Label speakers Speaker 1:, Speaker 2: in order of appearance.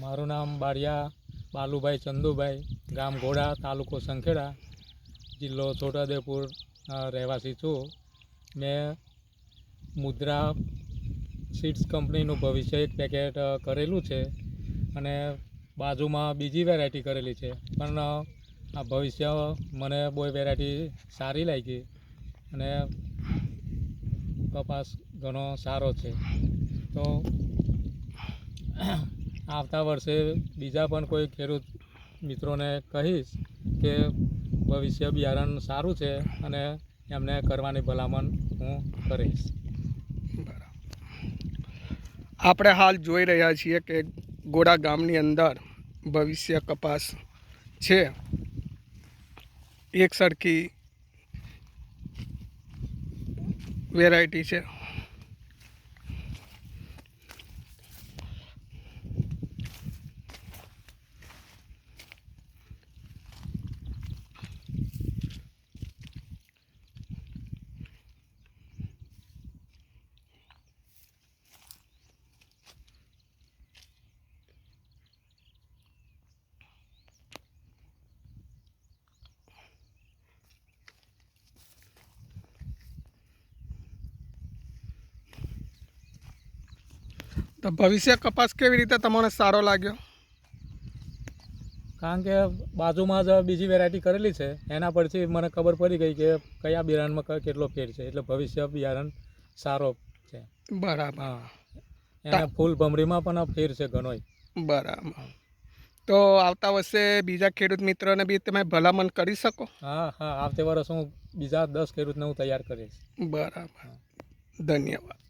Speaker 1: મારું નામ બારિયા બાલુભાઈ ચંદુભાઈ, ગામ ઘોડા, તાલુકો સંખેડા, જિલ્લો છોટાઉદેપુર રહેવાસી છું. મેં મુદ્રા સીડ્સ કંપનીનું ભવિષ્ય એક પેકેટ કરેલું છે અને બાજુમાં બીજી વેરાયટી કરેલી છે, પણ આ ભવિષ્ય મને બહુ વેરાયટી સારી લાગી અને કપાસ ઘણો સારો છે. તો આવતા વર્ષે બીજા પણ કોઈ ખેડૂત મિત્રોને કહીશ કે ભવિષ્ય બિયારણ સારું છે અને એમને કરવાની ભલામણ હું કરીશ.
Speaker 2: આપણે હાલ જોઈ રહ્યા છીએ કે ગોડા ગામની અંદર ભવિષ્ય કપાસ છે. એક સરખી વેરાયટી છે. તો ભવિષ્ય કપાસ કેવી રીતે તમને સારો લાગ્યો?
Speaker 1: કારણ કે બાજુમાં જ બીજી વેરાયટી કરેલી છે, એના પરથી મને ખબર પડી ગઈ કે કયા બિયારણમાં કેટલો ફેર છે, એટલે ભવિષ્ય બિયારણ સારો છે.
Speaker 2: બરાબર.
Speaker 1: એને ફૂલ ભમરીમાં પણ ફેર છે ઘણોય.
Speaker 2: બરાબર. તો આવતા વર્ષે બીજા ખેડૂત મિત્રોને બી તમે ભલામણ કરી શકો?
Speaker 1: હા, આવતે વર્ષ હું બીજા 10 ખેડૂતને હું તૈયાર કરીશ.
Speaker 2: બરાબર. ધન્યવાદ.